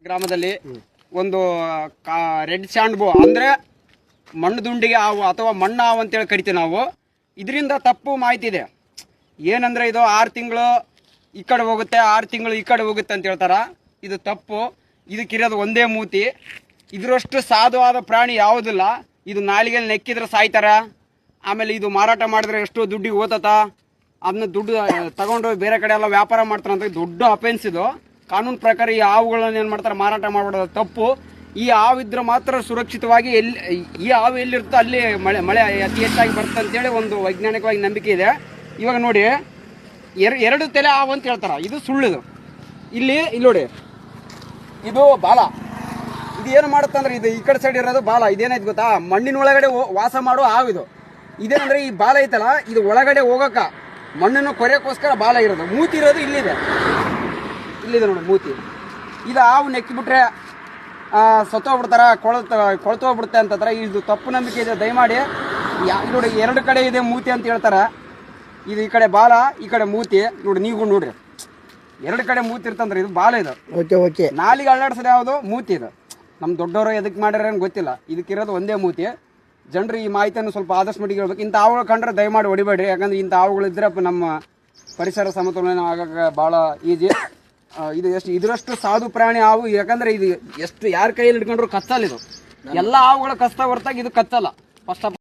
ಗ್ರಾಮದಲ್ಲಿ ಒಂದು red and ಬೋ ಅಂದ್ರೆ ಮಣ್ಣು ದುಂಡಿಗೆ ಹಾವು ಅಥವಾ ಮಣ್ಣು ಹಾವು ಅಂತೇಳಿ ಕರಿತೀವಿ ನಾವು. ಇದರಿಂದ ತಪ್ಪು ಮಾಹಿತಿ ಇದೆ. ಏನಂದ್ರೆ ಇದು 6 ತಿಂಗಳು ಈ ಕಡೆ ಹೋಗುತ್ತೆ, 6 ತಿಂಗಳು ಈ ಕಡೆ ಹೋಗುತ್ತೆ ಅಂತ ಹೇಳ್ತಾರ. ಇದು ತಪ್ಪು. ಇದಕ್ಕಿರೋದು ಒಂದೇ ಮೂತಿ. ಇದರಷ್ಟು ಸಾಧುವಾದ ಪ್ರಾಣಿ ಯಾವುದಿಲ್ಲ. ಇದು ನಾಲಿಗೆಯಲ್ಲಿ ನೆಕ್ಕಿದ್ರೆ ಸಾಯ್ತಾರ. ಆಮೇಲೆ ಇದು ಮಾರಾಟ ಮಾಡಿದ್ರೆ ಎಷ್ಟು ದುಡ್ಡಿಗೆ ಓತತ, ಅದನ್ನ ದುಡ್ಡು ತಗೊಂಡು ಬೇರೆ ಕಡೆ ಎಲ್ಲ ವ್ಯಾಪಾರ ಮಾಡ್ತಾರಂತ. ದೊಡ್ಡ ಅಫೆನ್ಸ್ ಇದು. ಕಾನೂನು ಪ್ರಕಾರ ಈ ಹಾವುಗಳನ್ನ ಏನು ಮಾಡ್ತಾರೆ, ಮಾರಾಟ ಮಾಡ್ಬಿಡೋದು ತಪ್ಪು. ಈ ಹಾವು ಇದ್ರೆ ಮಾತ್ರ ಸುರಕ್ಷಿತವಾಗಿ ಈ ಹಾವು ಎಲ್ಲಿರುತ್ತೋ ಅಲ್ಲಿ ಮಳೆ ಅತಿ ಹೆಚ್ಚಾಗಿ ಬರುತ್ತೆ ಅಂತೇಳಿ ಒಂದು ವೈಜ್ಞಾನಿಕವಾಗಿ ನಂಬಿಕೆ ಇದೆ. ಇವಾಗ ನೋಡಿ, ಎರಡು ತಲೆ ಹಾವು ಅಂತ ಹೇಳ್ತಾರ. ಇದು ಸುಳ್ಳಿದು. ಇಲ್ಲಿ ನೋಡಿ, ಇದು ಬಾಲ. ಇದು ಏನು ಮಾಡುತ್ತೆ ಅಂದ್ರೆ, ಇದು ಈ ಕಡೆ ಸೈಡ್ ಇರೋದು ಬಾಲ. ಇದೇನಾಯ್ತು ಗೊತ್ತಾ, ಮಣ್ಣಿನ ಒಳಗಡೆ ವಾಸ ಮಾಡೋ ಹಾವು ಇದು. ಇದೇನಂದ್ರೆ ಈ ಬಾಲ ಐತಲ್ಲ, ಇದು ಒಳಗಡೆ ಹೋಗಕ್ಕ ಮಣ್ಣನ್ನು ಕೊರೆಯೋಕ್ಕೋಸ್ಕರ ಬಾಲ ಇರೋದು. ಮೂತಿ ಇರೋದು ಇಲ್ಲಿದೆ ನೋಡಿ ಮೂತಿ. ಇದು ಹಾವು ನೆಕ್ಕಿಬಿಟ್ರೆ ಸತ್ತೋಗ್ಬಿಡ್ತಾರ, ಕೊಳ್ತೋಗ್ಬಿಡುತ್ತೆ ಅಂತಂದ್ರೆ ಇದು ತಪ್ಪು ನಂಬಿಕೆ ಇದೆ. ದಯಮಾಡಿ ನೋಡಿ, 2 ಕಡೆ ಇದೆ ಮೂತಿ ಅಂತ ಹೇಳ್ತಾರೆ. ಇದು ಈ ಕಡೆ ಬಾಲ, ಈ ಕಡೆ ಮೂತಿ. ನೋಡಿ, ನೀವು ನೋಡ್ರಿ, 2 ಕಡೆ ಮೂತಿ ಇರ್ತಂದ್ರೆ ಇದು ಬಾಲ. ಇದು ಓಕೆ ನಾಲಿಗೆ ಅಳ್ಳಾಡ್ಸೋದು ಯಾವುದು, ಮೂತಿ. ಇದು ನಮ್ಮ ದೊಡ್ಡವರು ಎದಕ್ಕೆ ಮಾಡ್ಯಾರ ಗೊತ್ತಿಲ್ಲ. ಇದಕ್ಕಿರೋದು ಒಂದೇ ಮೂತಿ. ಜನರು ಈ ಮಾಹಿತಿಯನ್ನು ಸ್ವಲ್ಪ ಆದಷ್ಟು ಮಟ್ಟಿಗೆ ಹೇಳ್ಬೇಕು. ಇಂಥ ಹಾವುಗಳು ಕಂಡ್ರೆ ದಯಮಾಡಿ ಹೊಡಿಬೇಡಿ. ಯಾಕಂದ್ರೆ ಇಂಥ ಹಾವುಗಳಿದ್ರೆ ನಮ್ಮ ಪರಿಸರ ಸಮತೋಲನ ಆಗಕ್ಕೆ ಭಾಳ ಈಜಿ. ಇದು ಇದರಷ್ಟು ಸಾಧು ಪ್ರಾಣಿ ಹಾವು. ಯಾಕಂದ್ರೆ ಇದು ಎಷ್ಟು ಯಾರ ಕೈಯಲ್ಲಿ ಹಿಡ್ಕೊಂಡ್ರು ಕಚ್ಚಲ್ಲ. ಇದು ಎಲ್ಲ ಹಾವುಗಳು ಕಚ್ತಾ ಹೊರತಾಗಿ ಇದು ಕಚ್ಚಲ್ಲ. First of